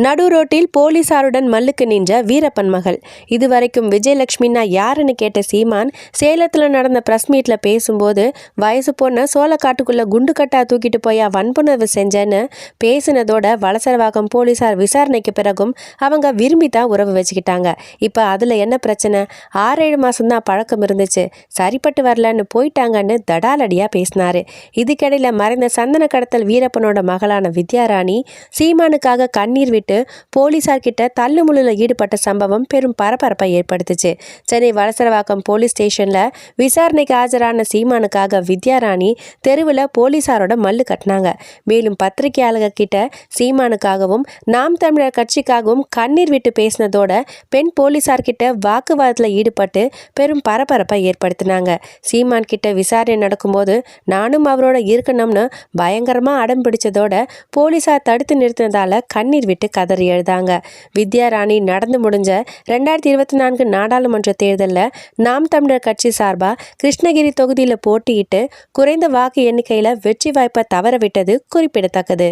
நடு ரோட்டில் போலீசாருடன் மல்லுக்கு நின்ற வீரப்பன் மகள். இதுவரைக்கும் விஜயலட்சுமின்னா யாருன்னு கேட்ட சீமான் சேலத்தில் நடந்த பிரஸ் மீட்ல பேசும்போது வயசு பொண்ணை சோளக்காட்டுக்குள்ள குண்டு கட்டா தூக்கிட்டு போயா வன்புணர்வு செஞ்சேன்னு பேசினதோட வலசரவாக்கம் போலீசார் விசாரணைக்கு பிறகும் அவங்க விரும்பி தான் உறவு வச்சுக்கிட்டாங்க. இப்போ அதில் என்ன பிரச்சனை? 6-7 மாசம்தான் பழக்கம் இருந்துச்சு, சரிப்பட்டு வரலன்னு போயிட்டாங்கன்னு தடாலடியா பேசினாரு. இதுக்கிடையில மறைந்த சந்தன கடத்தல் வீரப்பனோட மகளான வித்யாராணி சீமானுக்காக கண்ணீர் விட்டு போலீசார்கிட்ட தள்ளுமுள்ளுல ஈடுபட்ட சம்பவம் பெரும் பரபரப்பை ஏற்படுத்துச்சு. சென்னை வலசரவாக்கம் போலீஸ் ஸ்டேஷன்ல விசாரணைக்கு ஆஜரான சீமானுக்காக வித்யாராணி தெருவில் போலீசாரோட மல்லு கட்டினாங்க. மேலும் பத்திரிகையாளர்கள் கிட்ட சீமானுக்காகவும் நாம் தமிழர் கட்சிக்காகவும் கண்ணீர் விட்டு பேசினதோட பெண் போலீசார்கிட்ட வாக்குவாதத்தில் ஈடுபட்டு பெரும் பரபரப்பை ஏற்படுத்தினாங்க. சீமான் கிட்ட விசாரணை நடக்கும்போது நானும் அவரோட இருக்கணும்னு பயங்கரமா அடம் பிடிச்சதோட போலீசார் தடுத்து நிறுத்தினதால கண்ணீர் விட்டு கதறி எழுதாங்க. வித்யாராணி நடந்து முடிஞ்ச 2024 நாடாளுமன்ற தேர்தலில் நாம் தமிழர் கட்சி சார்பா கிருஷ்ணகிரி தொகுதியில் போட்டியிட்டு குறைந்த வாக்கு எண்ணிக்கையில் வெற்றி வாய்ப்பை தவறவிட்டது குறிப்பிடத்தக்கது.